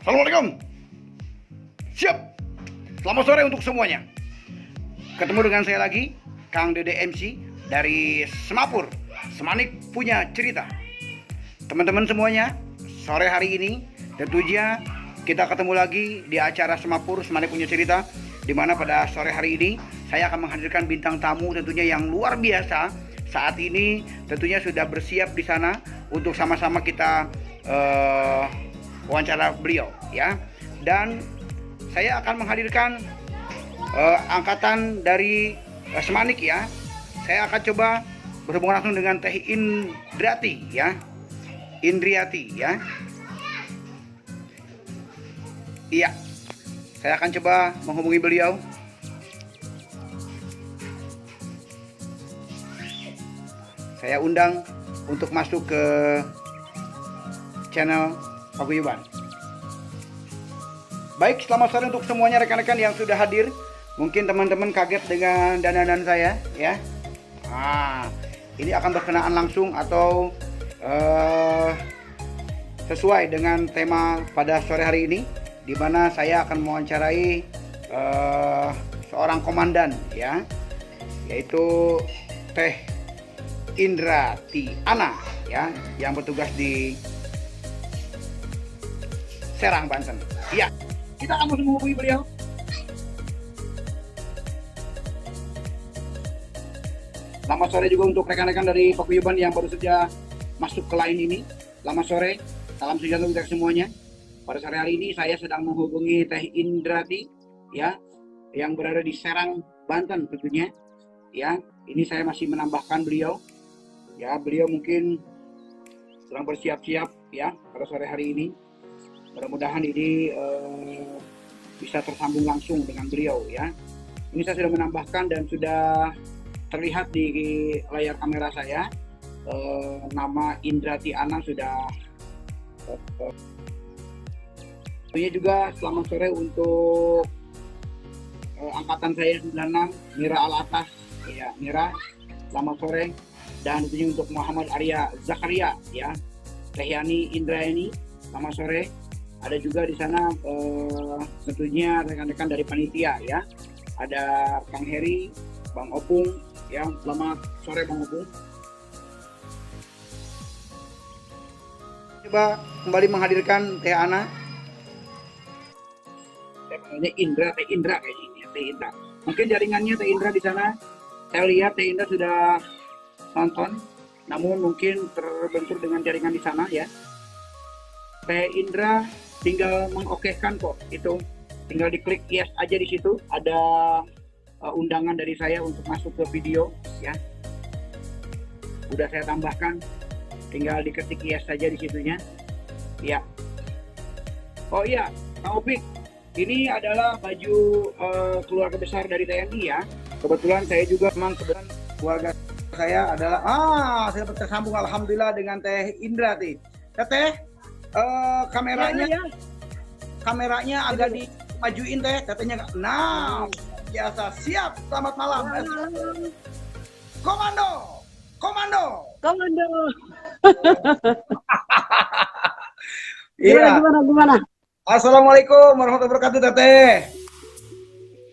Assalamualaikum. Siap. Selamat sore untuk semuanya. Ketemu dengan saya lagi, Kang Dede MC dari Semapur. Semanik punya cerita. Teman-teman semuanya, sore hari ini tentunya kita ketemu lagi di acara Semapur Semanik punya cerita, di mana pada sore hari ini saya akan menghadirkan bintang tamu tentunya yang luar biasa. Saat ini tentunya sudah bersiap di sana untuk sama-sama kita wawancara beliau ya. Dan saya akan menghadirkan angkatan dari Semanik ya. Saya akan coba berhubungan langsung dengan Teh Indrati ya. Indriati ya. Iya. Saya akan coba menghubungi beliau. Saya undang untuk masuk ke channel Paguyuban. Baik, selamat sore untuk semuanya rekan-rekan yang sudah hadir. Mungkin teman-teman kaget dengan dandanan saya ya. Ini akan berkenaan langsung atau sesuai dengan tema pada sore hari ini, di mana saya akan mewawancarai seorang komandan ya, yaitu Teh Indrati Ana ya, yang bertugas di Serang, Banten. Iya, kita akan langsung menghubungi beliau. Selamat sore juga untuk rekan-rekan dari Paguyuban yang baru saja masuk ke line ini. Selamat sore, salam sejahtera untuk kita semuanya. Pada sore hari ini saya sedang menghubungi Teh Indrati ya, yang berada di Serang, Banten tentunya. Ya, ini saya masih menambahkan beliau. Ya, beliau mungkin sedang bersiap-siap ya pada sore hari ini. Mudah-mudahan ini bisa tersambung langsung dengan beliau ya. Ini saya sudah menambahkan dan sudah terlihat di layar kamera saya. Nama Indrati Ana sudah. Tentunya juga selamat sore untuk angkatan saya 96, Mira Alatas ya, Mira. Selamat sore. Dan tentunya untuk Muhammad Arya Zakaria ya, Teh Yani Indrayani, selamat sore. Ada juga di sana tentunya rekan-rekan dari panitia ya. Ada Kang Heri, Bang Opung ya, selamat sore Bang Opung. Coba kembali menghadirkan Teh Ana. Ini Teh Indra kayaknya, Teh Indra. Mungkin jaringannya Teh Indra di sana. Saya lihat Teh Indra sudah nonton, namun mungkin terbentur dengan jaringan di sana ya. Teh Indra tinggal mengokeykan kok, itu tinggal diklik yes aja di situ. Ada undangan dari saya untuk masuk ke video ya. Udah saya tambahkan, tinggal diketik yes saja di situnya. Ya. Oh iya, Kang Opik, ini adalah baju keluarga besar dari TNI ya. Kebetulan saya juga memang keluarga saya adalah saya tersambung alhamdulillah dengan Teh Indrati. Teh, kameranya ya. Kameranya agak dimajuin Teh, katanya. Nah, biasa. Siap. Selamat malam. Komando. Iya. Gimana? Assalamualaikum warahmatullahi wabarakatuh Teteh.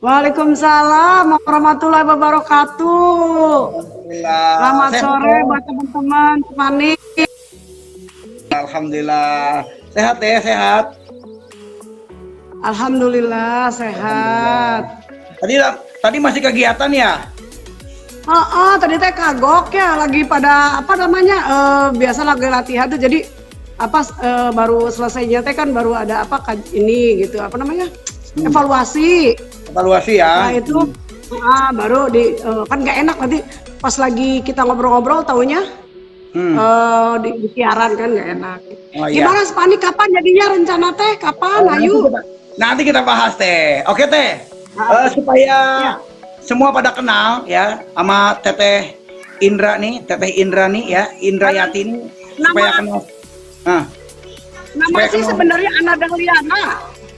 Waalaikumsalam warahmatullahi wabarakatuh. Selamat sore buat teman-teman Semanik. Alhamdulillah. Sehat ya, sehat. Alhamdulillah sehat. Tadi masih kegiatan ya? Tadi teh kagok ya, lagi pada apa namanya? Biasa lagi latihan tuh, jadi baru selesainya teh kan baru ada ini gitu, apa namanya? Evaluasi ya. Nah itu baru kan nggak enak nanti pas lagi kita ngobrol-ngobrol taunya di siaran kan nggak enak. Gimana Semanik, kapan jadinya rencana teh, kapan? Ayo nanti kita bahas Teh. Oke Teh, supaya semua pada kenal ya sama Teteh Indra nih, Teteh Indra nih ya, Indrayati nih, supaya kenal. Nama sih sebenarnya Ana Dahliana.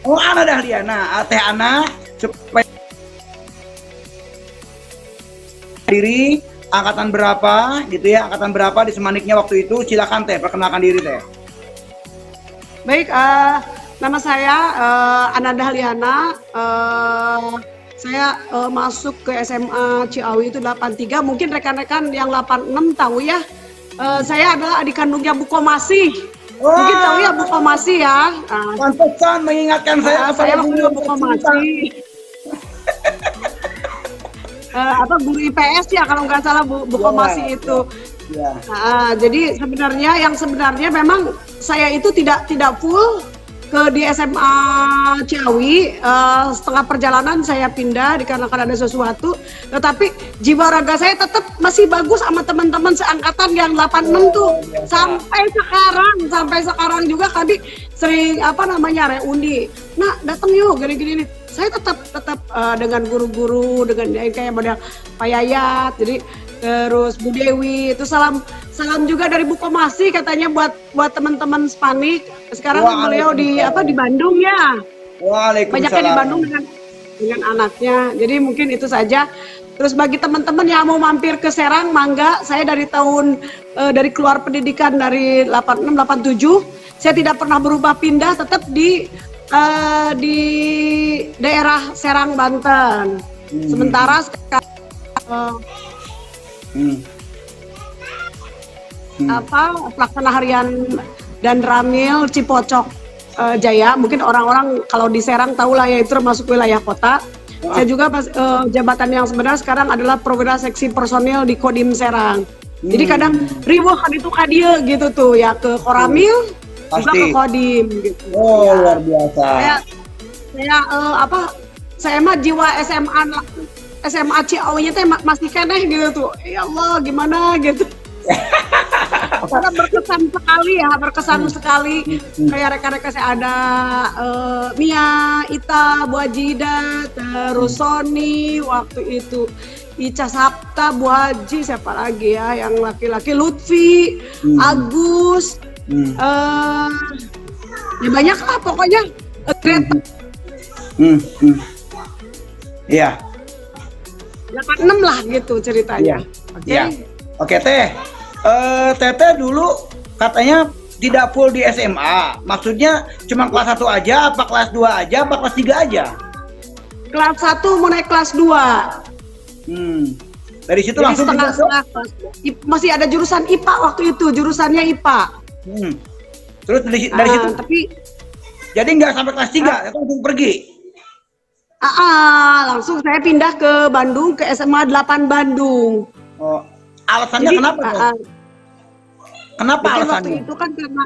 Oh, Ana Dahliana, Teh Ana, supaya diri angkatan berapa gitu ya, angkatan berapa di Semaniknya waktu itu. Silakan Teh, perkenalkan diri Teh. Baik, Nama saya Ananda Haliana. Saya masuk ke SMA Ciawi itu 83. Mungkin rekan-rekan yang 86 tahu ya. Saya adalah adik kandungnya Bu Komasi. Mungkin tahu ya Bu Komasi ya. Pantesan mengingatkan saya Saya waktu itu Bu Komasi. Apa guru IPS ya kalau nggak salah Bu Komasi itu. Ya. Nah, jadi yang sebenarnya memang saya itu tidak full di SMA Ciawi. Setengah perjalanan saya pindah dikarenakan ada sesuatu. Tetapi jiwa raga saya tetap masih bagus sama teman-teman seangkatan yang 86 tuh. Sampai sekarang juga kami sering reuni. Nah, datang yuk gini-gini nih. Saya tetap dengan guru-guru, dengan kayak model Pak Yayat, jadi terus Bu Dewi itu salam juga dari Bu Komasi katanya buat teman-teman Spanik. Sekarang beliau di Bandung ya. Waalaikumsalam. Banyaknya di Bandung dengan anaknya. Jadi mungkin itu saja. Terus bagi teman-teman yang mau mampir ke Serang, mangga. Saya dari dari keluar pendidikan dari 86 87, saya tidak pernah berubah pindah, tetap di daerah Serang, Banten. Sementara sekarang pelaksana harian dan Ramil Cipocok Jaya. Mungkin orang-orang kalau di Serang tahu lah ya, itu termasuk wilayah kota. Saya juga jabatan yang sebenarnya sekarang adalah perwira seksi personil di Kodim Serang. Jadi kadang riweuh kan itu kadia gitu tuh ya, ke Koramil juga ke Kodim gitu. Oh, luar biasa. Saya mah jiwa SMA Ciawinya teh masih keneh gitu tuh. Ya Allah, gimana gitu. Karena berkesan sekali. Kayak rekan-rekan saya ada Mia, Ita, Bu Ajida, terus Sony, waktu itu Ica Sapta, Bu Haji, siapa lagi ya yang laki-laki, Lutfi, Agus, ya banyak lah pokoknya. Iya. 86 lah gitu ceritanya. Oke, Teh. Teteh dulu katanya tidak full di SMA. Maksudnya cuma kelas 1 aja, apa kelas 2 aja, apa kelas 3 aja? Kelas 1 mau naik kelas 2. Dari situ jadi langsung masih ada jurusan IPA waktu itu, jurusannya IPA. Terus dari situ tapi jadi nggak sampai kelas 3, langsung pergi. Langsung saya pindah ke Bandung, ke SMA 8 Bandung. Oh, alasannya jadi, kenapa? Kenapa alasannya? Waktu itu kan karena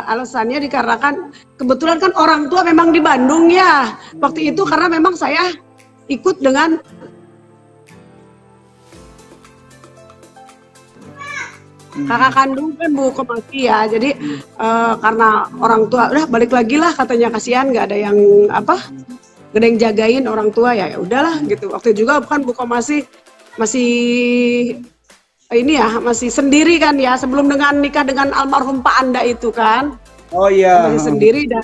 alasannya dikarenakan kebetulan kan orang tua memang di Bandung ya. Waktu itu karena memang saya ikut dengan kakak kandung kan Bu Komasi ya. Jadi karena orang tua udah balik lagi lah katanya, kasihan nggak ada yang gak ada yang jagain orang tua ya udahlah gitu. Waktu juga bukan Bu Komasi masih masih sendiri kan ya, sebelum nikah dengan almarhum Pak Anda itu kan. Oh iya. Masih sendiri dan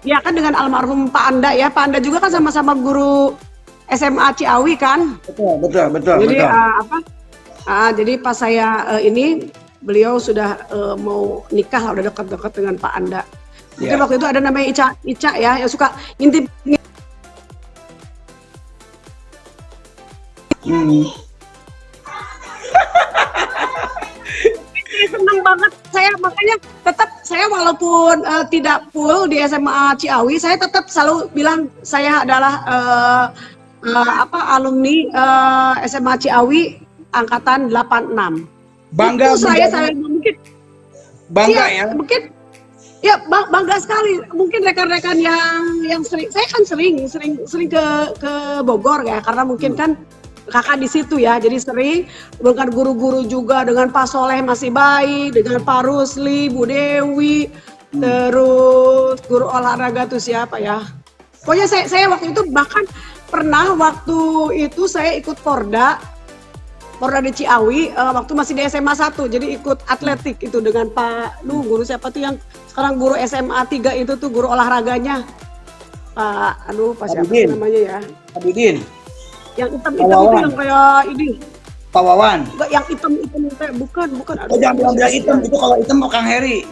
ya kan dengan almarhum Pak Anda ya. Pak Anda juga kan sama-sama guru SMA Ciawi kan. Betul. Jadi jadi pas saya beliau sudah mau nikah, udah dekat-dekat dengan Pak Anda. Mungkin waktu itu ada namanya Ica ya, yang suka ngintip. Senang banget saya, makanya tetap saya walaupun tidak full di SMA Ciawi, saya tetap selalu bilang saya adalah alumni SMA Ciawi angkatan 86. Bangga. Itu saya mungkin bangga ya. Mungkin ya bangga sekali. Mungkin rekan-rekan yang sering, saya kan sering ke Bogor ya, karena mungkin kan kakak di situ ya, jadi sering dengan guru-guru juga, dengan Pak Soleh masih baik, dengan Pak Rusli, Bu Dewi, terus guru olahraga tuh siapa ya. Pokoknya saya waktu itu bahkan pernah waktu itu saya ikut Porda di Ciawi waktu masih di SMA 1, jadi ikut atletik itu dengan Pak guru siapa tuh yang sekarang guru SMA 3 itu tuh guru olahraganya Pak siapa namanya ya, Abidin. Yang hitam-hitam itu yang kayak ini. Pak Wawan. Enggak, yang hitam-hitam kayak bukan. Oh, jangan bilang hitam, itu kalau hitam Kang Heri.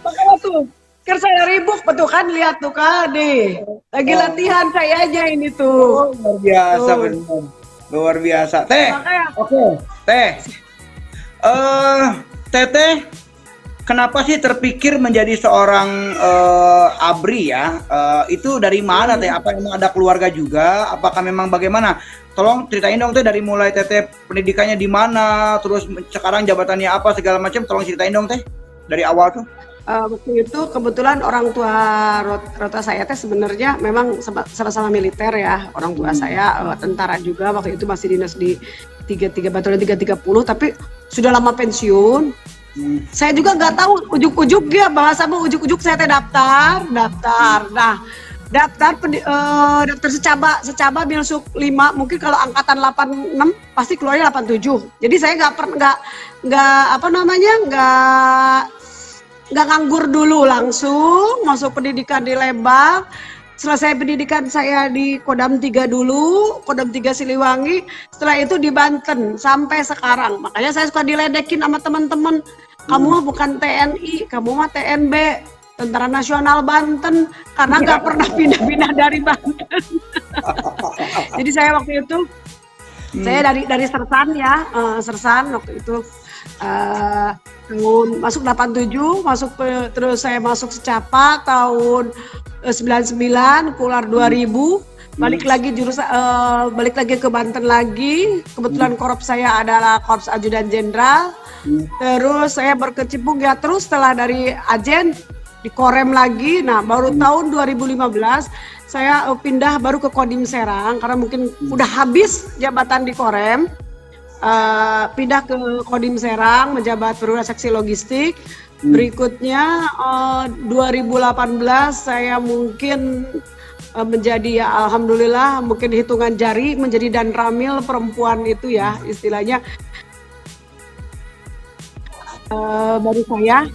Makanya tuh, kan saya ribuk betul kan, lihat tuh kan nih. Lagi latihan kayaknya ini tuh. Luar biasa Tuh. benar. Luar biasa. Teh. Makanya Oke. Teh. Teteh kenapa sih terpikir menjadi seorang ABRI ya? Itu dari mana Teh? Apa memang ada keluarga juga? Apakah memang bagaimana? Tolong ceritain dong Teh, dari mulai Teteh pendidikannya di mana, terus sekarang jabatannya apa segala macam. Tolong ceritain dong Teh dari awal tuh. waktu itu kebetulan orang tua Rota saya teh sebenarnya memang sama-sama militer ya. Orang tua saya tentara juga, waktu itu masih dinas di 33 Batalion 330, tapi sudah lama pensiun. Saya juga nggak tahu ujuk-ujuk dia bahasa mau ujuk-ujuk saya teh daftar. Nah, daftar secaba Bilsuk 5, mungkin kalau angkatan 86 pasti keluarnya 87. Jadi saya nggak nganggur dulu, langsung masuk pendidikan di Lembang. Selesai pendidikan saya di Kodam 3 dulu, Kodam 3 Siliwangi, setelah itu di Banten sampai sekarang. Makanya saya suka diledekin sama teman-teman, kamu mah bukan TNI, kamu mah TNB, Tentara Nasional Banten, karena nggak pernah pindah-pindah dari Banten. Jadi saya waktu itu, saya dari Sersan ya, Sersan waktu itu. Tahun masuk 87, terus saya masuk Secapa tahun 99, keluar 2000, balik lagi balik lagi ke Banten lagi. Kebetulan korps saya adalah Korps Ajudan Jenderal. Terus saya berkecimpung ya terus setelah dari Ajen di Korem lagi. Nah, baru tahun 2015 saya pindah baru ke Kodim Serang karena mungkin udah habis jabatan di Korem. Pindah ke Kodim Serang menjabat perwira seksi logistik. Berikutnya 2018 saya mungkin menjadi ya alhamdulillah mungkin hitungan jari menjadi dan ramil perempuan itu ya istilahnya. Baru saya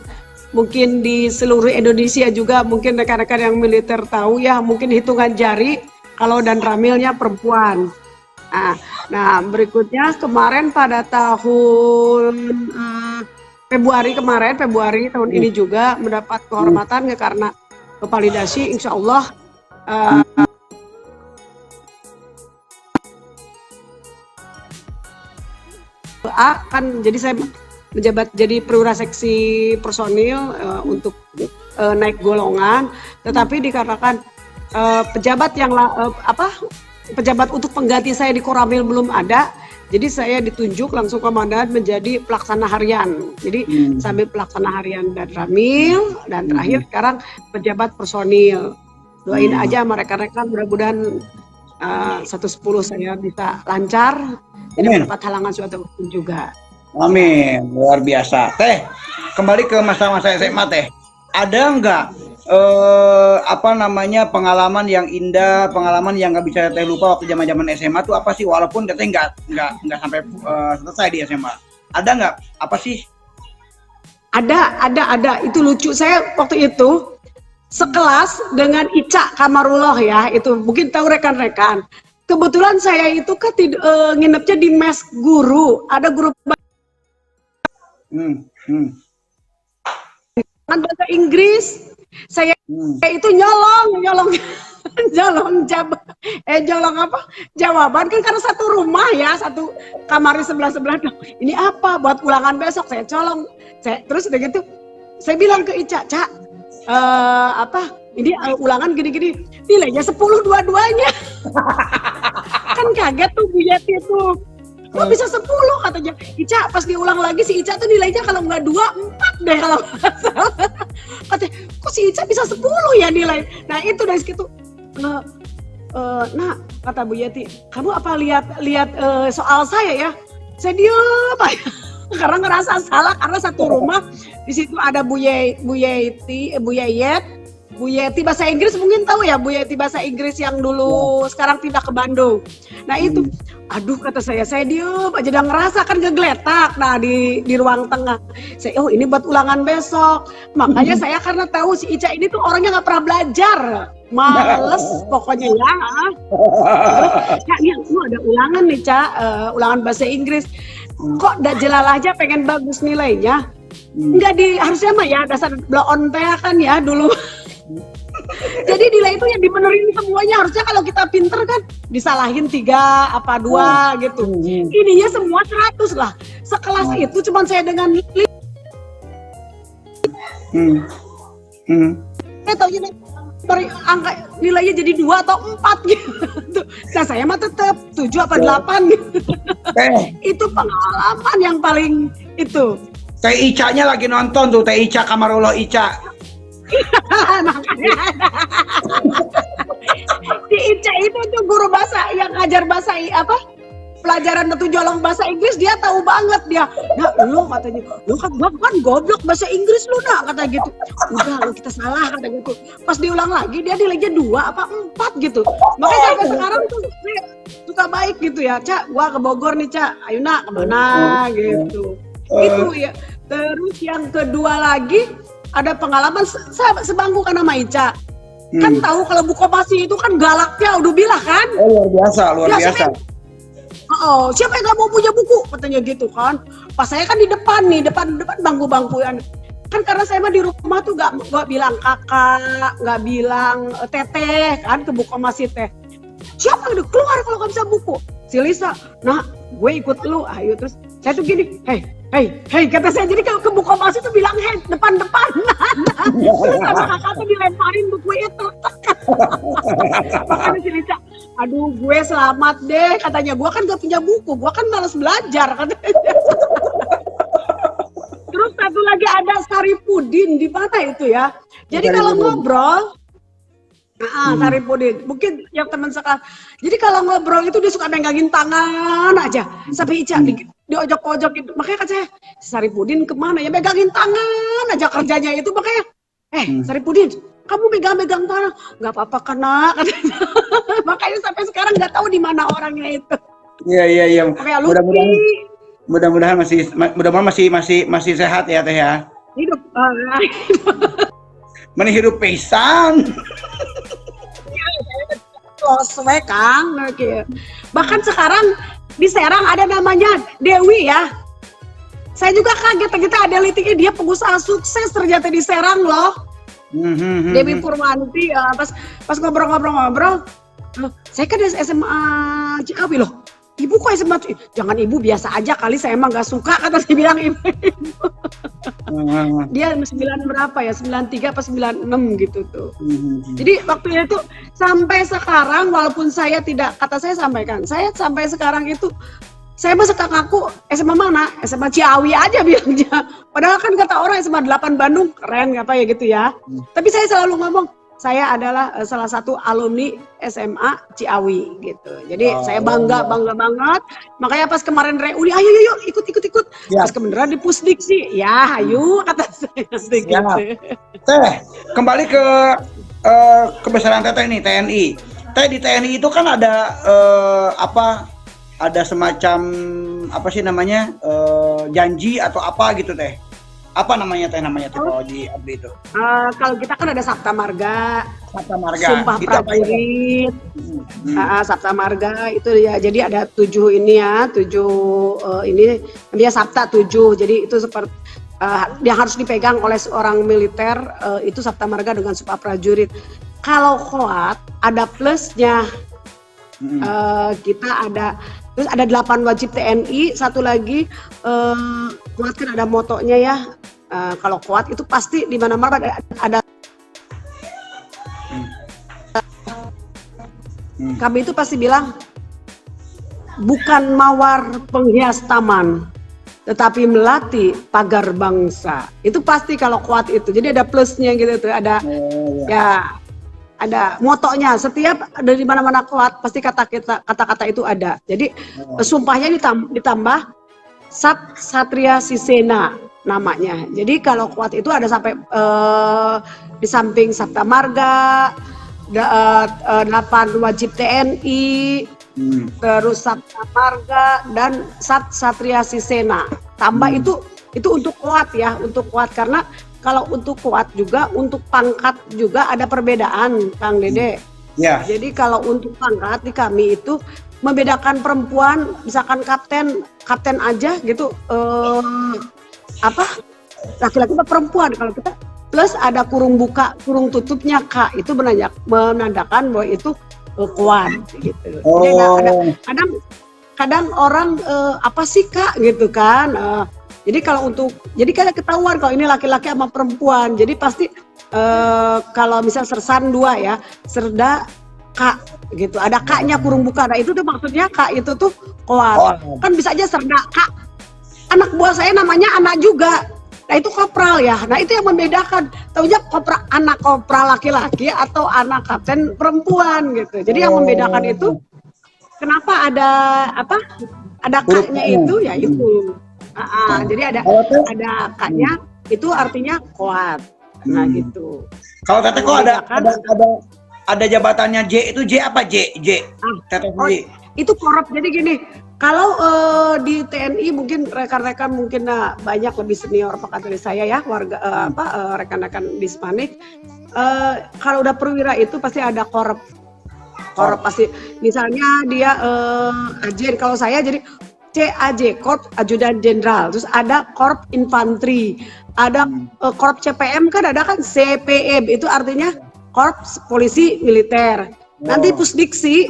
mungkin di seluruh Indonesia juga mungkin rekan-rekan yang militer tahu ya mungkin hitungan jari kalau dan ramilnya perempuan. Nah, berikutnya kemarin pada tahun Februari tahun ini juga mendapat kehormatan ya karena validasi insya Allah kan jadi saya menjabat jadi perwira seksi personil untuk naik golongan, tetapi dikarenakan pejabat yang pejabat untuk pengganti saya di Koramil belum ada, jadi saya ditunjuk langsung komandan menjadi pelaksana harian. Jadi sambil pelaksana harian dan ramil dan terakhir sekarang pejabat personil. Doain aja sama rekan-rekan mudah-mudahan 110 saya bisa lancar, tidak mendapat halangan suatu waktu juga. Amin, luar biasa. Teh, kembali ke masa-masa SMA Teh. Ada nggak pengalaman yang indah, pengalaman yang nggak bisa Teh lupa waktu zaman SMA tuh apa sih? Walaupun Teteh nggak sampai selesai di SMA, ada nggak? Apa sih? Ada. Itu lucu. Saya waktu itu sekelas dengan Ica Kamarullah ya. Itu mungkin tahu rekan-rekan. Kebetulan saya itu kan nginepnya di mes guru. Ada guru bahasa Inggris. Saya itu nyolong jawaban kan karena satu rumah ya, satu kamar sebelah ini apa buat ulangan besok saya colong. Terus udah gitu saya bilang ke Ica, Cak, ini ulangan gini-gini nilainya 10 dua-duanya. Kan kaget tuh Bu Yeti tuh, kok bisa 10 katanya. Ica pas diulang lagi si Ica tuh nilainya kalau nggak 2, 4 deh kalau nggak salah. Katanya, kok si Ica bisa 10 ya nilai. Nah itu dari situ. Nah kata Bu Yeti, kamu apa lihat soal saya ya? Saya diem aja. Karena ngerasa salah karena satu rumah di situ ada Bu Yeti bahasa Inggris mungkin tahu ya, Bu Yeti bahasa Inggris yang dulu sekarang pindah ke Bandung. Nah itu, aduh kata saya diem aja udah ngerasa kan gegeletak. Nah di ruang tengah, saya ini buat ulangan besok. Makanya saya karena tahu si Ica ini tuh orangnya nggak pernah belajar, males pokoknya ya. Terus, ini ada ulangan nih Ca, ulangan bahasa Inggris. Kok Dajjalal aja pengen bagus nilainya. Enggak harusnya mah ya dasar blow on teh kan ya dulu. Jadi nilai itu yang dibenerin semuanya, harusnya kalau kita pinter kan disalahin 3 apa 2 gitu. Ininya semua 100 lah. Sekelas itu cuman saya dengan saya taunya angka nilainya jadi 2 atau 4 gitu. Nah saya mah tetap 7 apa 8 gitu. Itu pengalaman yang paling itu. Teh Ica-nya lagi nonton tuh, Teh Ica Kamarullah Ica. Makanya si Ica itu tuh guru bahasa yang ngajar bahasa apa pelajaran jolong bahasa Inggris, dia tahu banget dia. Nah lu katanya, lu kan gua kan goblok bahasa Inggris lu nak, kata gitu. Udah lu kita salah kata gitu. Pas diulang lagi dia nilainya 2 apa 4 gitu. Makanya sampai sekarang tuh suka baik gitu ya. Cak, gua ke Bogor nih Cak, ayo nak kemana gitu. Itu ya. Terus yang kedua lagi ada pengalaman sebangku kan sama Ica. Kan tahu kalau Bu Komasi itu kan galaknya udah bilang kan. Oh luar biasa. Siapa yang gak mau punya buku katanya gitu kan. Pas saya kan di depan nih, depan bangku-bangku kan karena saya mah di rumah tuh gak bilang kakak, gak bilang teteh kan ke Bu Komasi teh. Siapa yang udah keluar kalau gak bisa buku? Si Lisa, nah gue ikut lu, ayo. Terus saya tuh gini, Hei, kata saya, jadi kalau ke Bu Komasi tuh bilang depan. Terus sama kakak tuh dilemparin buku itu. Makanya si Lica, aduh gue selamat deh, katanya gue kan gak punya buku, gue kan malas belajar katanya. Terus satu lagi ada Saripudin, di mana itu ya? Jadi kalau ngobrol, Saripudin, mungkin yang teman sekelas. Jadi kalau ngobrol itu dia suka megangin tangan aja, sampai Ica diojok-ojok gitu. Makanya kan saya, Saripudin kemana ya, megangin tangan aja kerjanya itu. Makanya, Saripudin, kamu megang-megang tangan, nggak apa-apa kan nak, katanya. Makanya sampai sekarang nggak tahu di mana orangnya itu. Iya. Kayak Mudah-mudahan masih sehat ya Teh ya. Hidup. Mana hidup pisan. Sesuai Kang. Bahkan sekarang di Serang ada namanya Dewi ya. Saya juga kaget ternyata ada litiknya, dia pengusaha sukses ternyata di Serang loh. Dewi Purwanti ya, pas ngobrol-ngobrol, saya kan dari SMA Cikawi loh. Ibu kok SMA? Jangan ibu, biasa aja kali, saya emang gak suka, kata saya bilang ibu. Dia 9 berapa ya, 93 apa 96 gitu tuh. Jadi waktu itu sampai sekarang, walaupun saya tidak, kata saya sampaikan, saya sampai sekarang itu saya masih kakakku SMA mana? SMA Ciawi aja bilangnya. Padahal kan kata orang SMA 8 Bandung, keren apa ya gitu ya. Tapi saya selalu ngomong, saya adalah salah satu alumni SMA Ciawi gitu. Jadi saya bangga banget. Makanya pas kemarin reuni, ayo ikut. Ya. Pas kebenaran di Pusdik sih, ya ayo kata saya. Gitu. Teh, kembali ke kebesaran Teteh nih, TNI. Teh, di TNI itu kan ada ada semacam apa sih namanya, janji atau apa gitu Teh. Apa namanya Teh kalau di ABRI itu? Kalau kita kan ada Sabta Marga. Itu Sumpah Prajurit. Sabta Marga itu ya, jadi ada 7 ini ya, 7 ini dia Sabta 7. Jadi itu seperti yang harus dipegang oleh seorang militer, itu Sabta Marga dengan Sumpah Prajurit. Kalau Khoat ada plusnya. Kita ada, terus ada 8 wajib TNI, satu lagi Khoat kan ada motonya ya. Kalau Khoat itu pasti di mana-mana ada. Kami itu pasti bilang bukan mawar penghias taman, tetapi melati pagar bangsa. Itu pasti kalau Khoat itu. Jadi ada plusnya gitu tuh, ada ya. Ada motonya, setiap dari mana-mana Khoat pasti kata-kata itu ada. Jadi sumpahnya ditambah Satria Sisena namanya. Jadi kalau Khoat itu ada sampai di samping Sabta Marga, 8 wajib TNI, terus Sabta Marga dan Satria Sisena. Tambah itu untuk Khoat ya, untuk Khoat karena kalau untuk Khoat juga, untuk pangkat juga ada perbedaan, Kang Dede. Ya. Jadi kalau untuk pangkat di kami itu membedakan perempuan, misalkan kapten aja gitu, laki-laki atau perempuan. Kalau kita plus ada kurung buka, kurung tutupnya K, itu menandakan bahwa itu kuat gitu. Jadi ada kadang orang apa sih Kak gitu kan. Jadi kalau jadi kan ketahuan kalau ini laki-laki sama perempuan. Jadi pasti kalau misal sersan 2 ya, serda K gitu. Ada K-nya kurung buka. Nah itu tuh maksudnya K itu tuh kuat. Kan bisa aja serda K. Anak buah saya namanya anak juga. Nah itu kopral ya. Nah itu yang membedakan. Taunya anak kopral laki-laki atau anak kapten perempuan gitu. Jadi yang membedakan itu kenapa ada apa? Ada K-nya itu ya itu. Jadi ada K-nya itu artinya kuat. Nah gitu. Kalau Teteh kok ada jabatannya J, itu J apa J? Teteh J. Itu korup. Jadi gini, kalau di TNI mungkin rekan-rekan mungkin banyak lebih senior pekan dari saya ya, warga rekan-rekan di Hispanik. Kalau udah perwira itu pasti ada korup. Korup pasti. Misalnya dia ajen, kalau saya jadi CAJ, Korps Ajudan Jenderal. Terus ada Korps Infanteri, ada Korps CPM kan ada kan CPM, itu artinya Korps Polisi Militer. Nanti Pusdiksi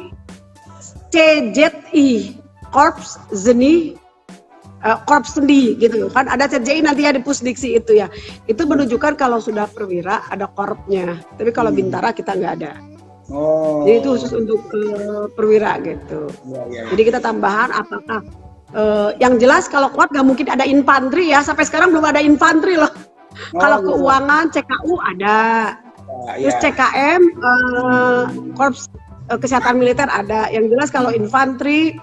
CZI, Korps Zeni, Korps Sendi gitu kan. Ada CZI nanti ada Pusdiksi itu ya. Itu menunjukkan kalau sudah perwira ada korpsnya. Tapi kalau bintara kita nggak ada. Jadi itu khusus untuk perwira gitu. Jadi kita tambahan apakah yang jelas kalau kuat nggak mungkin ada infanteri ya, sampai sekarang belum ada infanteri loh. Kalau keuangan CKU ada, terus CKM Korps Kesehatan Militer ada. Yang jelas kalau infanteri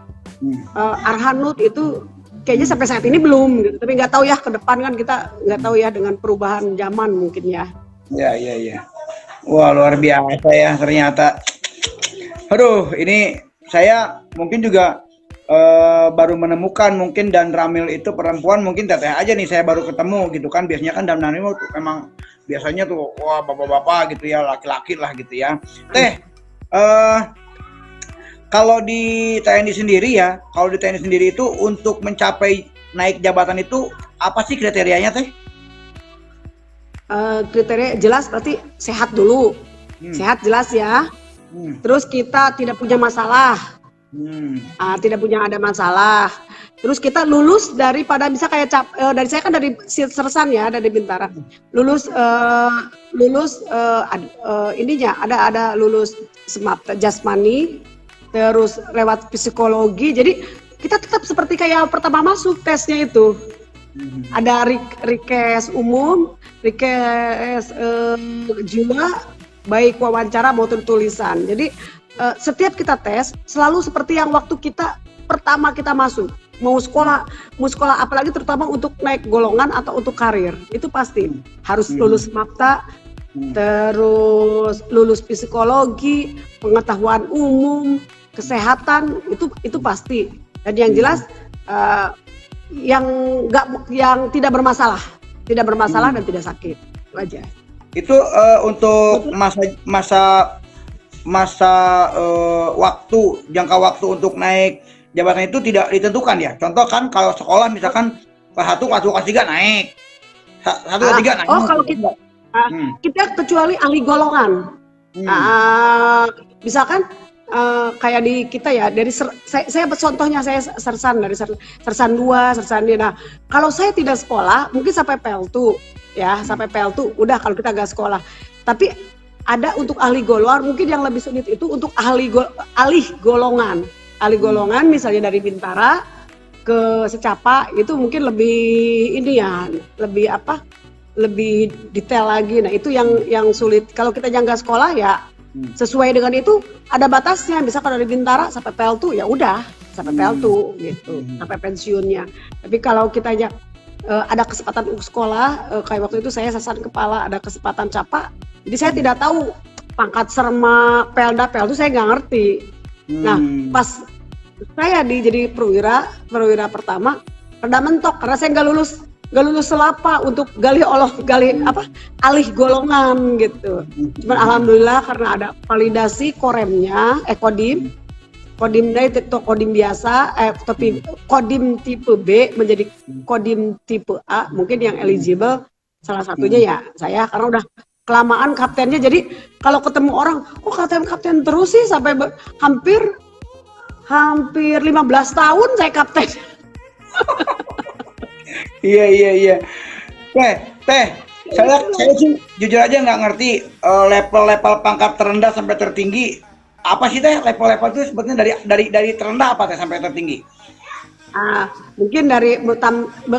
Arhanud itu kayaknya sampai saat ini belum gitu. Tapi nggak tahu ya ke depan kan kita nggak tahu ya dengan perubahan zaman mungkin ya. Iya. Wah luar biasa ya ternyata. Aduh ini saya mungkin juga baru menemukan mungkin Dan Ramil itu perempuan, mungkin Teteh aja nih saya baru ketemu gitu kan. Biasanya kan Dan Ramil tuh memang biasanya tuh wah bapak-bapak gitu ya, laki-laki lah gitu ya. Teh kalau di TNI sendiri ya, kalau di TNI sendiri itu untuk mencapai naik jabatan itu apa sih kriterianya Teh? Kriteria jelas berarti sehat dulu, sehat jelas ya. Terus kita tidak punya masalah. Tidak punya ada masalah. Terus kita lulus daripada bisa kayak dari saya kan dari sersan ya, dari Bintara. Lulus ininya ada lulus jasmani, terus lewat psikologi. Jadi kita tetap seperti kayak pertama masuk tesnya itu. Ada rekes umum, rekes jiwa, baik wawancara maupun tulisan. Jadi setiap kita tes selalu seperti yang waktu kita pertama kita masuk mau sekolah apalagi terutama untuk naik golongan atau untuk karir itu pasti harus lulus MAPTA, terus lulus psikologi, pengetahuan umum, kesehatan itu pasti. Dan yang jelas yang tidak bermasalah dan tidak sakit itu aja. Itu untuk masa waktu, jangka waktu untuk naik jabatan itu tidak ditentukan ya. Contoh kan kalau sekolah misalkan kelas 1 kelas 3 naik. 1 kelas 3 naik. Oh, kalau kita kecuali ahli golongan. Misalkan kayak di kita ya dari saya contohnya saya sersan dari sersan 2, sersan dia. Nah, kalau saya tidak sekolah mungkin sampai PL2 ya, sampai PL2 udah kalau kita nggak sekolah. Tapi ada untuk ahli golongan mungkin yang lebih sulit itu untuk ahli golongan. Ahli golongan misalnya dari Bintara ke Secapa itu mungkin lebih ini ya, lebih detail lagi. Nah, itu yang sulit. Kalau kita yang nggak sekolah ya sesuai dengan itu ada batasnya. Misalkan dari Bintara sampai PL2 ya udah sampai PL2 gitu, sampai pensiunnya. Tapi kalau kita ada kesempatan untuk sekolah, kayak waktu itu saya sersan kepala ada kesempatan Capa. Jadi saya tidak tahu pangkat serma Pelda itu saya nggak ngerti. Nah pas saya jadi perwira pertama rada mentok karena saya nggak lulus selapa untuk alih golongan gitu. Cuman alhamdulillah karena ada validasi koremnya, Kodim, Kodim D itu kodim biasa, tapi kodim tipe B menjadi kodim tipe A, mungkin yang eligible salah satunya ya saya, karena udah kelamaan kaptennya. Jadi kalau ketemu orang, kok kapten terus sih sampai hampir 15 tahun saya kapten. Iya. Teh, saya sih jujur aja nggak ngerti level-level pangkat terendah sampai tertinggi. Apa sih teh level-level itu sebetulnya dari terendah apa teh sampai tertinggi? Mungkin dari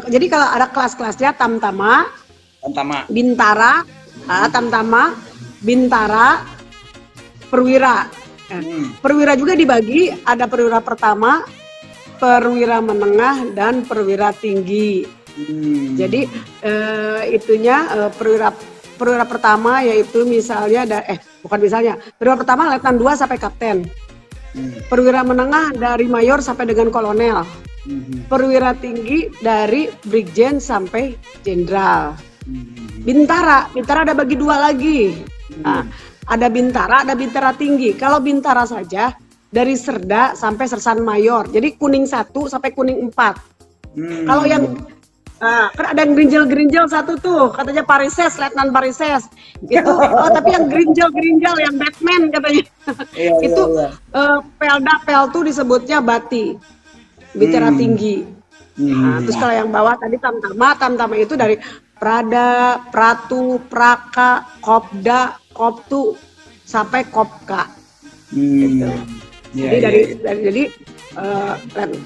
jadi kalau ada kelas-kelasnya Tamtama, Bintara, Tamtama, Bintara, Perwira. Perwira juga dibagi, ada perwira pertama, perwira menengah, dan perwira tinggi. Jadi perwira pertama yaitu misalnya perwira pertama letnan 2 sampai kapten. Perwira menengah dari mayor sampai dengan kolonel. Perwira tinggi dari brigjen sampai jenderal. Bintara ada bagi 2 lagi. Ada bintara tinggi. Kalau bintara saja dari serda sampai sersan mayor. Jadi kuning 1 sampai kuning 4. Kalau yang kan ada yang gerinjal satu tuh, katanya Parises, Letnan Parises. Itu tapi yang gerinjal yang Batman katanya. Itu Peltu disebutnya Bati. Bintara tinggi. Terus kalau yang bawah tadi Tamtama itu dari Prada, Pratu, Praka, Kopda, Koptu sampai Kopka. Gitu. Jadi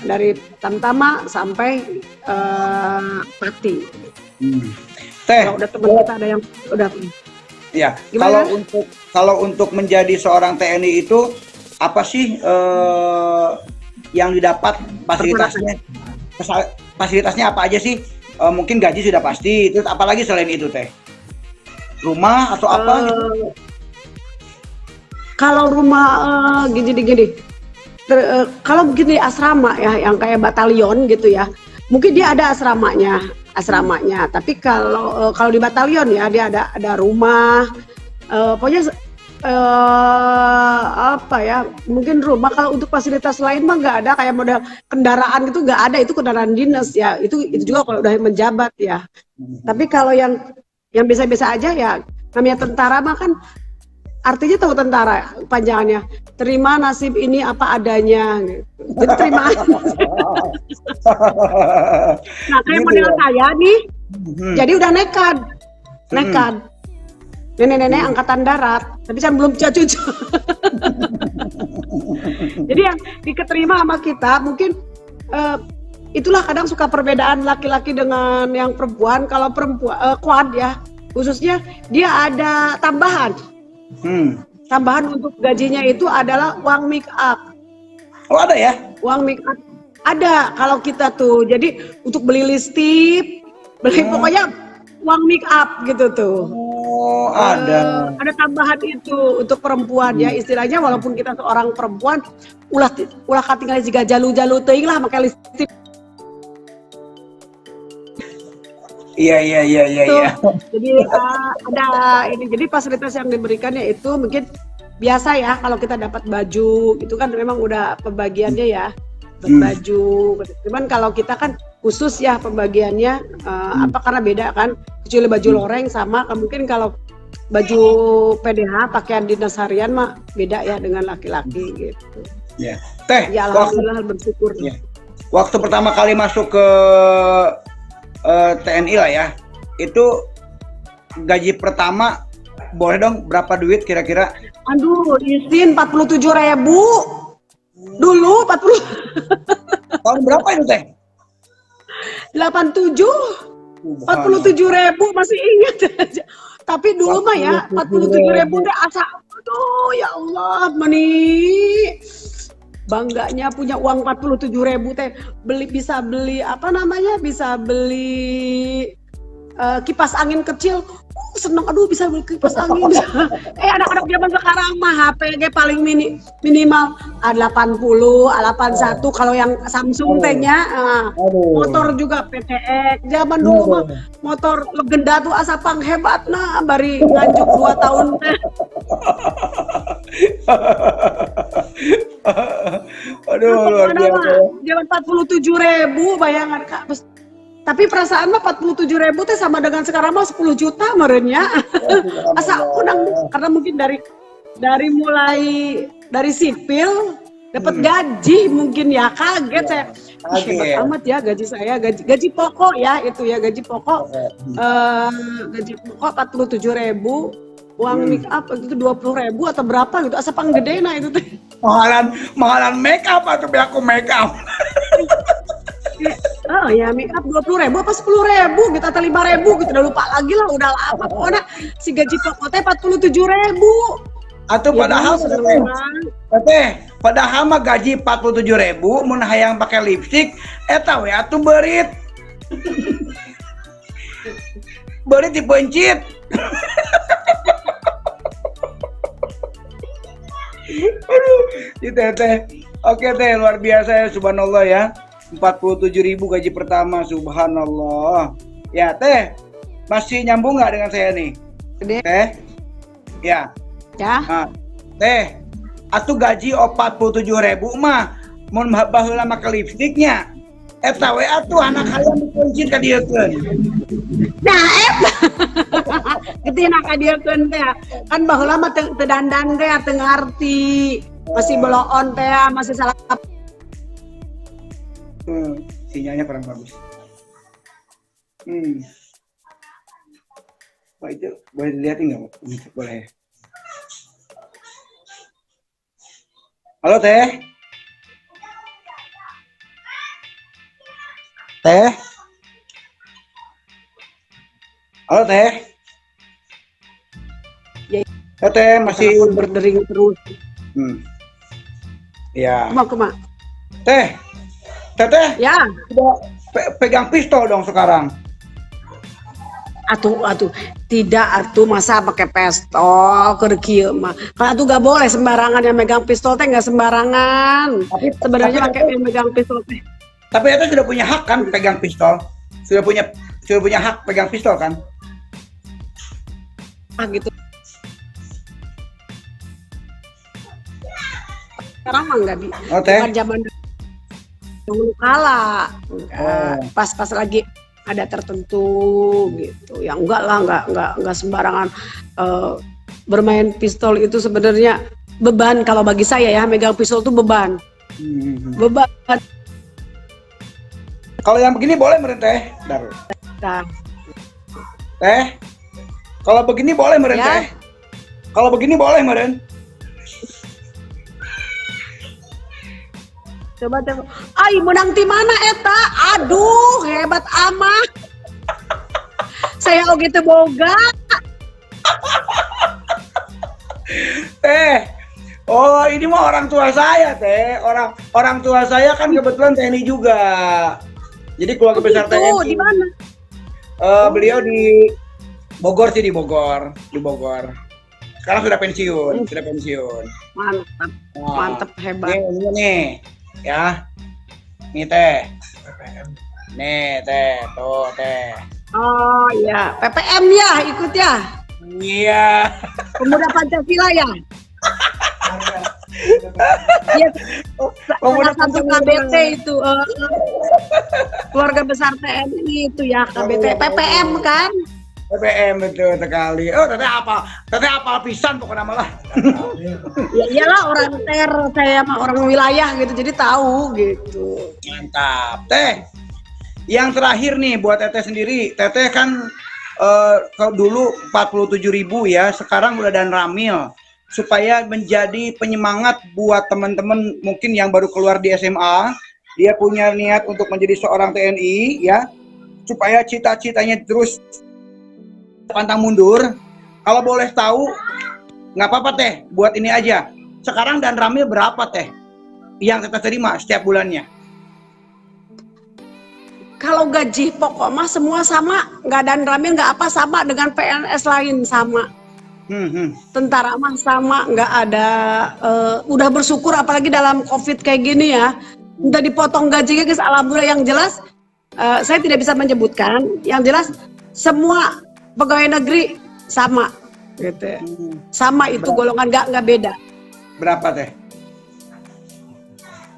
dari Tamtama sampai Pati. Teh, kalau udah teman kita ada yang udah. Ya, Gimana? kalau untuk menjadi seorang TNI itu apa sih yang didapat fasilitasnya? Fasilitasnya apa aja sih? Mungkin gaji sudah pasti, terus apalagi selain itu teh? Rumah atau apa? Gitu? Kalau rumah gini. Kalau begini asrama ya, yang kayak batalion gitu ya, mungkin dia ada asramanya. Tapi kalau di batalion ya dia ada rumah, pokoknya apa ya, mungkin rumah. Kalau untuk fasilitas lain mah nggak ada, kayak model kendaraan itu nggak ada, itu kendaraan dinas ya. Itu juga kalau udah menjabat ya. Tapi kalau yang biasa-biasa aja ya, namanya tentara mah kan. Artinya tahu tentara panjangannya, terima nasib ini apa adanya. Jadi terima aja. Nah kayak gitu model ya. Saya nih, jadi udah nekat. Nenek-nenek angkatan darat, tapi kan belum cucu. Jadi yang diketerima sama kita mungkin itulah kadang suka perbedaan laki-laki dengan yang perempuan. Kalau perempuan quad ya, khususnya dia ada tambahan. Tambahan untuk gajinya itu adalah uang make up. Oh ada ya? Uang make up ada kalau kita tuh. Jadi untuk beli lipstick, pokoknya uang make up gitu tuh. Oh ada. Ada tambahan itu untuk perempuan ya, istilahnya walaupun kita seorang perempuan ulah katinggal juga jalu-jalu teuing lah pakai lipstick. Iya. Jadi ada ini. Jadi fasilitas yang diberikannya itu mungkin biasa ya. Kalau kita dapat baju, itu kan memang udah pembagiannya ya, baju. Cuman kalau kita kan khusus ya pembagiannya karena beda kan. Kecuali baju loreng sama. Mungkin kalau baju PDH pakaian dinas harian mah beda ya dengan laki-laki gitu. Ya. Teh. Ya alhamdulillah bersyukur. Ya. Waktu pertama kali masuk ke TNI lah ya, itu gaji pertama boleh dong berapa duit kira-kira? Aduh, izin 47.000 dulu 40. Tahun berapa itu teh? 87, 47.000 masih ingat aja. Tapi dulu mah ya 47.000 udah asa. Aduh ya Allah, bangganya punya uang 47.000 teh, bisa beli kipas angin kecil. Seneng, aduh bisa beli kipas angin. Anak-anak zaman sekarang mah HP paling minimal 80, 81 kalau yang Samsung tehnya. Motor juga PTX. Zaman dulu mah motor legenda tuh asa panghebat nah bari nganjuk 2 tahun teh. Aduh, luar Mana biasa. mah dia 47.000 bayangan Kak. Tapi perasaan mah 47.000 teh sama dengan sekarang mah 10 juta merenya. Oh, Asa menang subhanallah. karena mungkin dari mulai dari sipil dapat Hmm. gaji mungkin ya kaget saya. Ih, hebat Kaget. amat ya gaji saya gaji pokok ya itu ya gaji pokok gaji pokok 47.000 uang Hmm. make up itu 20.000 atau berapa gitu asa panggedena itu teh. Mahalan make up atau aku make up. Oh ya make up 20.000 apa 10.000 gitu atau 5.000 gitu udah lupa lagi lah udah lama pokoknya si gaji pokoknya 47.000 Atau ya padahal padahal mah gaji 47.000 mun hayang pakai lipstik eta we atuh beurit. Beurit dipencit. Aduh, teh. Oke teh, luar biasa ya, subhanallah ya. 47.000 gaji pertama, subhanallah. Ya teh, masih nyambung nggak dengan saya nih? Gede. Teh, ya. ya Nah, teh, atuh gaji 47.000 mah, mun baheula make lipstiknya. Eta we atuh anak hayang dipencit ka dieu keun. nah gede nak dia kan teh kan baheula mah teu dandan teh teu ngarti masih beloon teh masih salah Sinyalnya kurang bagus. Wah itu boleh dilihatin nggak? Boleh. Halo teh. Teh. Halo teh. Ya. Teh masih berdering terus. Ya. Kuma. Teh. Teteh. Ya. Udah pegang pistol dong sekarang. Atuh tidak atuh masa pakai pistol ke kieu mah. Kalau atuh gak boleh sembarangan yang megang pistol teh nggak sembarangan. Sebenarnya pakai yang megang pistol teh. Tapi itu sudah punya hak kan pegang pistol? Sudah punya hak pegang pistol kan? Gitu. Sekarang mah enggak di bukan zaman dulu kala. Pas lagi ada tertentu gitu. Yang enggak lah enggak sembarangan bermain pistol itu sebenarnya beban kalau bagi saya ya megang pistol itu beban. Beban. Kalau yang begini boleh meren teh? Nah. Teh? Kalau begini boleh meren ya. teh? Kalau begini boleh meren? Coba. Ai menang di mana eta? Aduh, hebat amat. Saya oge teu boga. Teh. Oh, ini mah orang tua saya, teh. Orang tua saya kan kebetulan TNI juga. Jadi keluarga besar TNI. Di mana? Beliau di Bogor sih, di Bogor. Sekarang sudah pensiun. Mantap. Mantap, hebat. Ini nih, ya. Nih teh. Nih teh, tuh teh. Oh iya, PPM ya, ikut ya. Iya. Pemuda Pancasila ya. Iya. Salah satu KBT itu keluarga besar TNI itu ya KBT PPM kan? PPM betul sekali. Oh, teteh apa pisan pokoknya malah. Ya iyalah orang saya mah orang wilayah gitu jadi tahu gitu. Mantap. Teh. Yang terakhir nih buat teteh sendiri. Teteh kan kalau dulu 47.000 ya, sekarang udah dan ramil. Supaya menjadi penyemangat buat teman-teman mungkin yang baru keluar di SMA, dia punya niat untuk menjadi seorang TNI ya, supaya cita-citanya terus pantang mundur. Kalau boleh tahu, nggak apa-apa teh, buat ini aja. Sekarang dan ramil berapa teh yang kita terima setiap bulannya? Kalau gaji pokok mah semua sama, nggak dan ramil nggak apa sama dengan PNS lain sama. Tentara mah sama, nggak ada. Udah bersyukur apalagi dalam COVID kayak gini ya. Udah dipotong gajinya guys, alhamdulillah. Yang jelas saya tidak bisa menyebutkan. Yang jelas semua pegawai negeri sama, gitu. Sama itu golongan nggak beda. Berapa teh?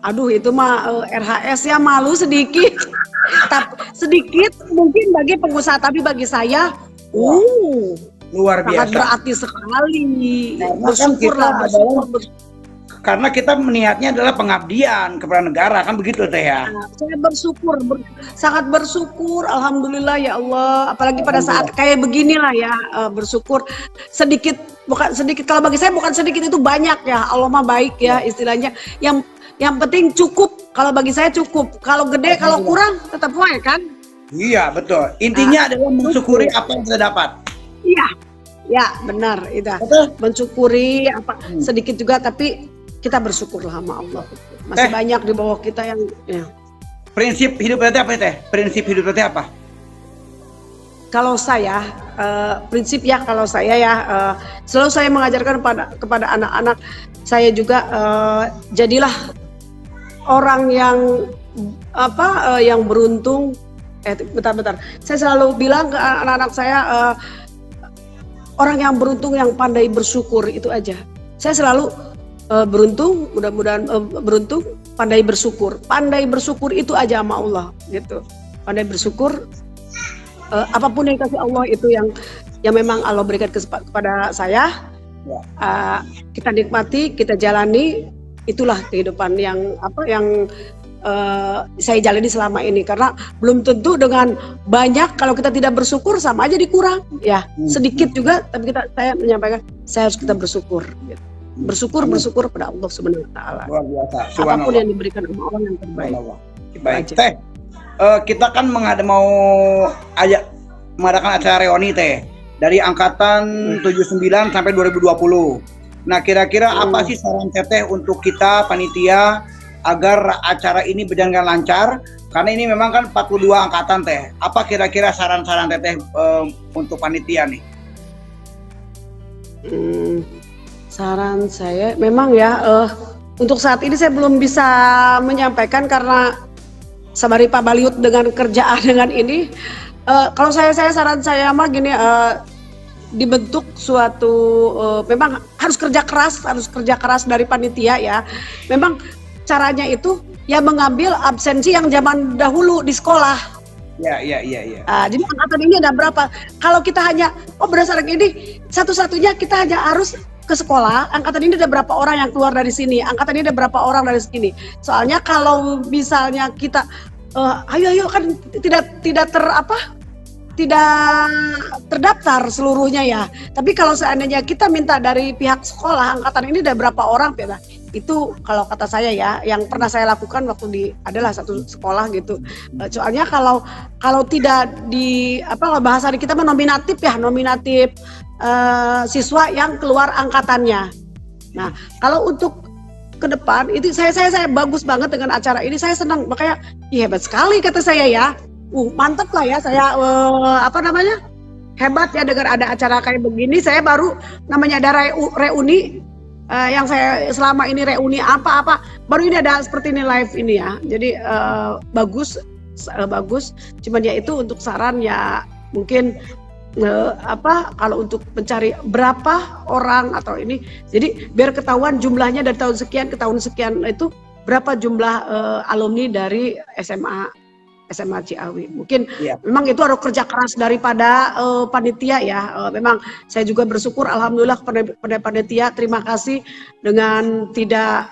Aduh itu mah RHS ya malu sedikit. Tapi sedikit mungkin bagi pengusaha, tapi bagi saya Wah, luar sangat biasa. berarti sekali. Karena kan Bersyukurlah, kita bersyukur. Karena kita niatnya adalah pengabdian kepada negara, kan begitu Teh ya? Saya bersyukur, sangat bersyukur, alhamdulillah ya Allah. Apalagi pada saat kayak beginilah ya, bersyukur sedikit, bukan sedikit. Kalau bagi saya bukan sedikit, itu banyak ya. Allah mah baik ya istilahnya. Yang penting cukup. Kalau bagi saya cukup. Kalau gede, kalau kurang tetap wae kan. Iya betul. Intinya adalah mensyukuri apa yang kita dapat. Iya, ya benar itu. Betul. Mensyukuri apa sedikit juga, tapi kita bersyukurlah sama Allah. Masih banyak di bawah kita yang ya. Prinsip hidup Teh apa Teh? Prinsip hidup Teh apa? Kalau saya prinsip ya, kalau saya ya selalu saya mengajarkan kepada anak-anak saya juga, jadilah orang yang yang beruntung. Bentar. Saya selalu bilang ke anak-anak saya, orang yang beruntung yang pandai bersyukur, itu aja. Saya selalu beruntung, mudah-mudahan beruntung, pandai bersyukur. Pandai bersyukur itu aja sama Allah gitu. Pandai bersyukur, apapun yang dikasih Allah itu yang memang Allah berikan kepada saya, kita nikmati, kita jalani. Itulah kehidupan yang saya jalani selama ini, karena belum tentu dengan banyak, kalau kita tidak bersyukur sama aja dikurang ya. Sedikit juga, tapi saya menyampaikan saya harus kita bersyukur gitu. Bersyukur pada Allah Subhanahu wa taala. Luar biasa. Apapun yang diberikan sama Allah yang terbaik. Baik, Teh. Kita kan mau mengadakan acara reuni Teh dari angkatan 79 sampai 2020. Nah, kira-kira apa sih saran Teteh untuk kita panitia agar acara ini berjalan dengan lancar? Karena ini memang kan 42 angkatan Teh. Apa kira-kira saran-saran Teteh untuk panitia nih? Saran saya memang ya, untuk saat ini saya belum bisa menyampaikan karena sabari Pak Baliut dengan kerjaan dengan ini. Kalau saran saya mah gini, dibentuk suatu, memang harus kerja keras dari panitia ya. Memang caranya itu ya mengambil absensi yang zaman dahulu di sekolah. Ya. Jadi angkatan ini ada berapa? Kalau kita hanya berdasarkan ini, satu-satunya kita hanya harus ke sekolah. Angkatan ini ada berapa orang yang keluar dari sini? Angkatan ini ada berapa orang dari sini? Soalnya kalau misalnya kita ayo kan tidak terdaftar seluruhnya ya. Tapi kalau seandainya kita minta dari pihak sekolah, angkatan ini ada berapa orang, itu kalau kata saya ya, yang pernah saya lakukan waktu adalah satu sekolah gitu. Soalnya kalau tidak kalau bahasa di kita nominatif siswa yang keluar angkatannya. Nah, kalau untuk ke depan itu saya bagus banget dengan acara ini, saya senang, makanya hebat sekali kata saya ya. Mantep lah ya saya, hebat ya dengan ada acara kayak begini. Saya baru namanya ada reuni, yang saya selama ini reuni apa baru ini ada seperti ini live ini ya. Jadi bagus. Cuman ya itu untuk saran ya, mungkin kalau untuk mencari berapa orang atau ini, jadi biar ketahuan jumlahnya dari tahun sekian ke tahun sekian itu berapa jumlah alumni dari SMA Ciawi. Mungkin memang itu harus kerja keras daripada panitia ya. Memang saya juga bersyukur alhamdulillah pada panitia, terima kasih dengan tidak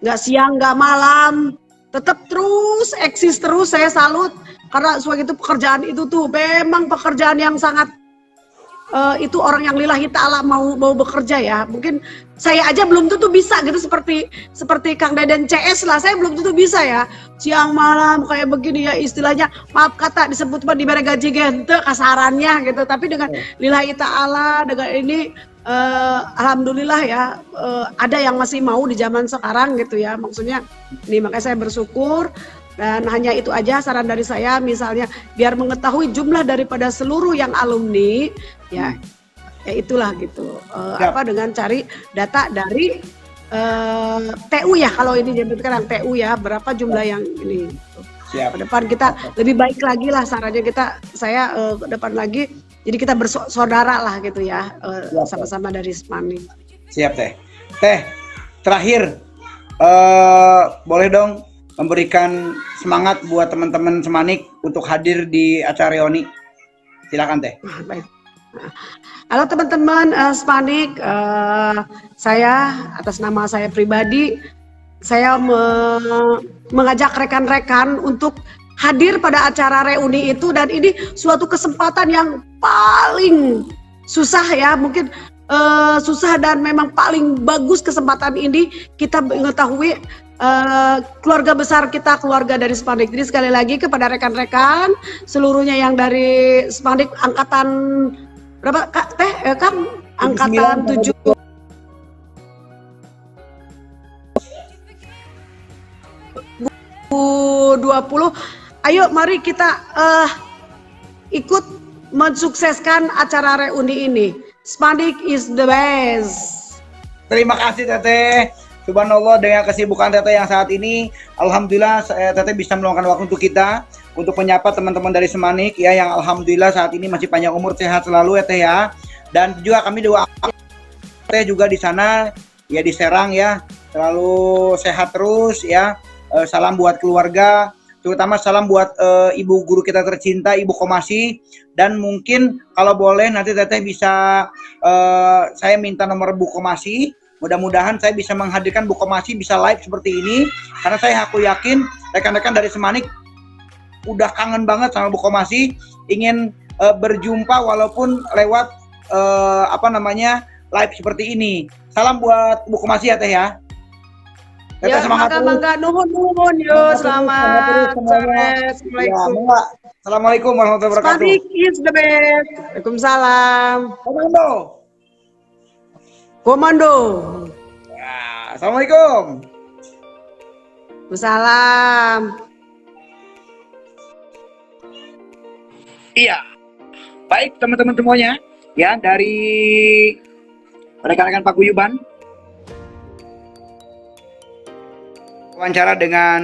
nggak siang nggak malam, tetap terus eksis terus. Saya salut karena sebagai itu pekerjaan itu tuh memang pekerjaan yang sangat itu orang yang lillahi ta'ala mau bekerja ya. Mungkin saya aja belum tentu bisa gitu, seperti Kang Deden CS lah, saya belum tentu bisa ya siang malam kayak begini ya, istilahnya maaf kata disebut diberi gaji gente kasarannya gitu. Tapi dengan lillahi ta'ala, dengan ini alhamdulillah ya, ada yang masih mau di zaman sekarang gitu ya, maksudnya ini, makanya saya bersyukur. Dan hanya itu aja saran dari saya, misalnya biar mengetahui jumlah daripada seluruh yang alumni ya itulah gitu, dengan cari data dari TU ya, kalau ini sekarang TU ya, berapa jumlah yang ini gitu. Ke depan kita lebih baik lagi lah sarannya, saya ke depan lagi, jadi kita bersaudara lah gitu ya, sama-sama dari Spani. Siap Teh. Teh, terakhir boleh dong memberikan semangat buat teman-teman Semanik untuk hadir di acara reuni. Silakan Teh. Baik. Halo teman-teman Spanik, saya atas nama saya pribadi, saya mengajak rekan-rekan untuk hadir pada acara reuni itu, dan ini suatu kesempatan yang paling susah ya, mungkin susah dan memang paling bagus kesempatan ini kita mengetahui keluarga besar kita, keluarga dari Spanik. Jadi sekali lagi kepada rekan-rekan seluruhnya yang dari Spanik angkatan berapa Kak Teh? Kang angkatan 7 20. Ayo mari kita ikut mensukseskan acara reuni ini. Spanik is the best. Terima kasih Teteh. Subhanallah, dengan kesibukan Teteh yang saat ini, alhamdulillah Teteh bisa meluangkan waktu untuk kita untuk menyapa teman-teman dari Semanik ya, yang alhamdulillah saat ini masih panjang umur, sehat selalu ya Teh ya. Dan juga kami doa Teh juga di sana ya, di Serang ya, selalu sehat terus ya. Salam buat keluarga, terutama salam buat ibu guru kita tercinta, Ibu Komasi. Dan mungkin kalau boleh nanti Teteh bisa saya minta nomor Bu Komasi. Mudah-mudahan saya bisa menghadirkan Bu Komasi bisa live seperti ini, karena aku yakin rekan-rekan dari Semanik udah kangen banget sama Bu Komasi, ingin berjumpa walaupun lewat live seperti ini. Salam buat Bu Komasi ya Teh ya. Ya, mangga nuhun yo, selamat sore. Assalamualaikum. Ya, Assalamualaikum warahmatullahi wabarakatuh. Spanik is the best. Waalaikumsalam. Komando. Ya, Assalamualaikum. Waalaikumsalam. Iya. Baik teman-teman semuanya, ya, dari rekan-rekan paguyuban, wawancara dengan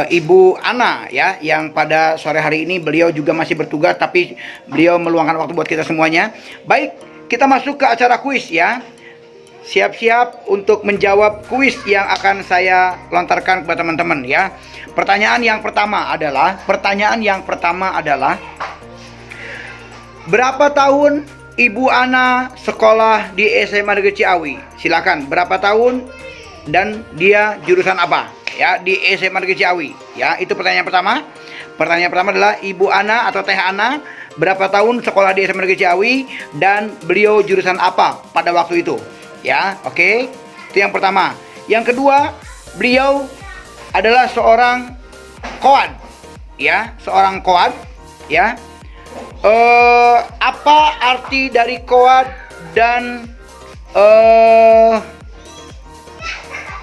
Ibu Ana ya, yang pada sore hari ini beliau juga masih bertugas, tapi beliau meluangkan waktu buat kita semuanya. Baik, kita masuk ke acara kuis ya. Siap-siap untuk menjawab kuis yang akan saya lontarkan kepada teman-teman ya. Pertanyaan yang pertama adalah berapa tahun Ibu Ana sekolah di SMA Negeri Ciawi? Silakan, berapa tahun dan dia jurusan apa ya di SMA Negeri Ciawi ya? Itu pertanyaan pertama. Pertanyaan pertama adalah Ibu Ana atau Teh Ana berapa tahun sekolah di SMA Negeri Ciawi dan beliau jurusan apa pada waktu itu ya. Oke, itu yang pertama. Yang kedua, beliau adalah seorang koad ya, seorang koad ya. Apa arti dari koad dan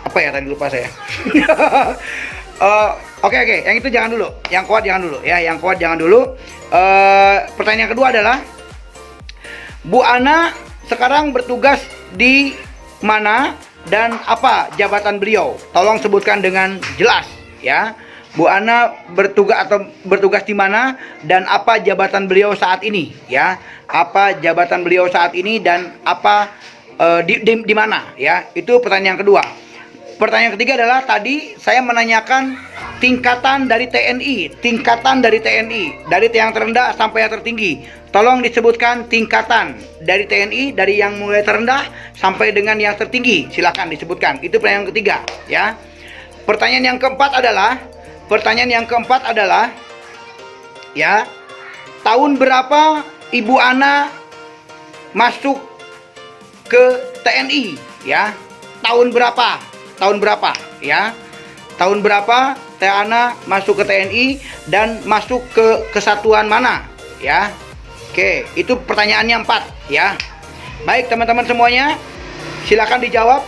apa ya tadi, lupa saya. Oke, yang itu jangan dulu, yang koad jangan dulu ya, yang koad jangan dulu. Pertanyaan kedua adalah Bu Ana sekarang bertugas di mana dan apa jabatan beliau? Tolong sebutkan dengan jelas ya. Bu Ana bertugas di mana dan apa jabatan beliau saat ini ya? Apa jabatan beliau saat ini dan apa di mana ya? Itu pertanyaan kedua. Pertanyaan ketiga adalah tadi saya menanyakan tingkatan dari TNI, dari yang terendah sampai yang tertinggi. Tolong disebutkan tingkatan dari TNI, dari yang mulai terendah sampai dengan yang tertinggi. Silakan disebutkan. Itu pertanyaan ketiga ya. Pertanyaan yang keempat adalah ya, tahun berapa Ibu Ana masuk ke TNI ya? Tahun berapa ya? Tahun berapa Teh Ana masuk ke TNI dan masuk ke kesatuan mana ya? Oke, itu pertanyaannya 4 ya. Baik teman-teman semuanya, silakan dijawab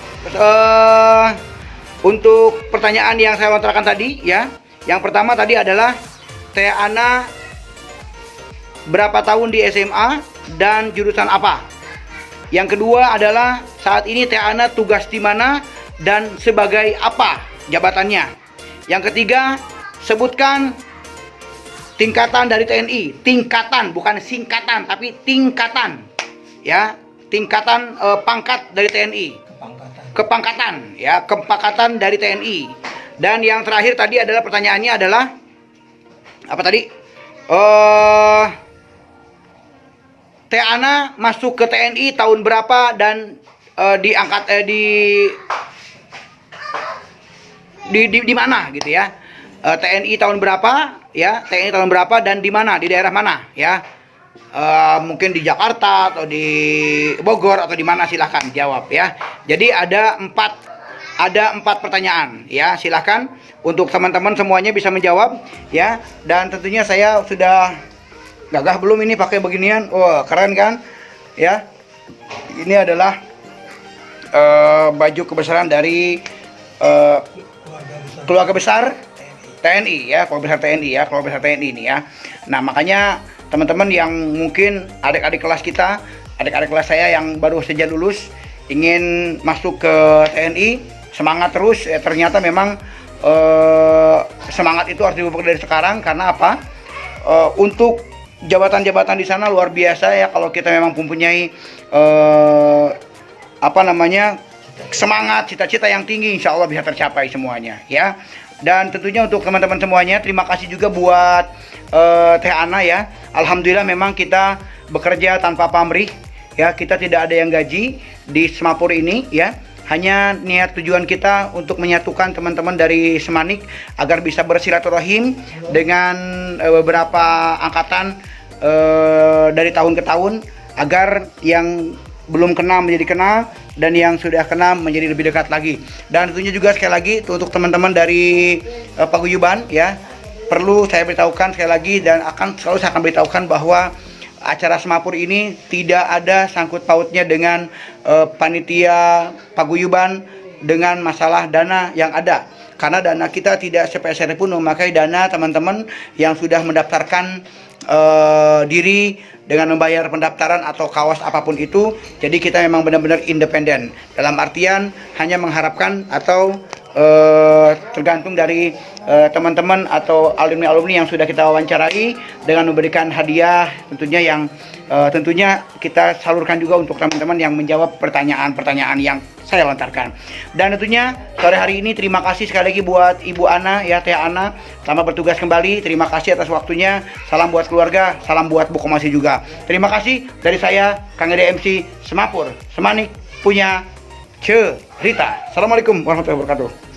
untuk pertanyaan yang saya lontarkan tadi ya. Yang pertama tadi adalah Teh Ana berapa tahun di SMA dan jurusan apa? Yang kedua adalah saat ini Teh Ana tugas di mana dan sebagai apa jabatannya. Yang ketiga, sebutkan tingkatan dari TNI. Tingkatan, bukan singkatan, tapi tingkatan ya. Tingkatan pangkat dari TNI. kepangkatan ya, kepangkatan dari TNI. Dan yang terakhir tadi adalah pertanyaannya adalah apa tadi? Teh Ana masuk ke TNI tahun berapa dan di mana gitu ya? TNI tahun berapa ya? TNI tahun berapa dan di mana? Di daerah mana ya? Mungkin di Jakarta atau di Bogor atau di mana, silahkan jawab ya. Jadi ada empat pertanyaan ya, silahkan untuk teman-teman semuanya bisa menjawab ya. Dan tentunya saya sudah gagah belum ini pakai beginian, wah keren kan ya. Ini adalah baju kebesaran dari keluarga besar TNI ya, keluarga besar TNI ya, keluarga besar TNI ini ya. Nah makanya teman-teman yang mungkin adik-adik kelas kita, adik-adik kelas saya yang baru saja lulus ingin masuk ke TNI, semangat terus ya. Ternyata memang semangat itu harus dipupuk dari sekarang. Karena apa? Untuk jabatan-jabatan di sana luar biasa ya. Kalau kita memang mempunyai semangat, cita-cita yang tinggi, insya Allah bisa tercapai semuanya ya. Dan tentunya untuk teman-teman semuanya, terima kasih juga buat Teh Ana ya. Alhamdulillah memang kita bekerja tanpa pamrih ya. Kita tidak ada yang gaji di Semapur ini ya. Hanya niat tujuan kita untuk menyatukan teman-teman dari Semanik agar bisa bersilaturahim dengan beberapa angkatan dari tahun ke tahun, agar yang belum kenal menjadi kenal dan yang sudah kenal menjadi lebih dekat lagi. Dan tentunya juga sekali lagi untuk teman-teman dari Paguyuban ya, perlu saya beritahukan sekali lagi dan selalu saya akan beritahukan bahwa acara Semapur ini tidak ada sangkut pautnya dengan panitia Paguyuban dengan masalah dana yang ada. Karena dana kita tidak sepeser pun memakai dana teman-teman yang sudah mendaftarkan diri dengan membayar pendaftaran atau kawas apapun itu. Jadi kita memang benar-benar independen, dalam artian hanya mengharapkan atau tergantung dari teman-teman atau alumni-alumni yang sudah kita wawancarai dengan memberikan hadiah tentunya yang tentunya kita salurkan juga untuk teman-teman yang menjawab pertanyaan-pertanyaan yang saya lontarkan. Dan tentunya sore hari ini terima kasih sekali lagi buat Ibu Ana ya, Teh Ana, selamat bertugas kembali. Terima kasih atas waktunya. Salam buat keluarga, salam buat Bu Komasi juga. Terima kasih dari saya Kang Ede MC Semapur, Semanik punya cerita. Assalamualaikum warahmatullahi wabarakatuh.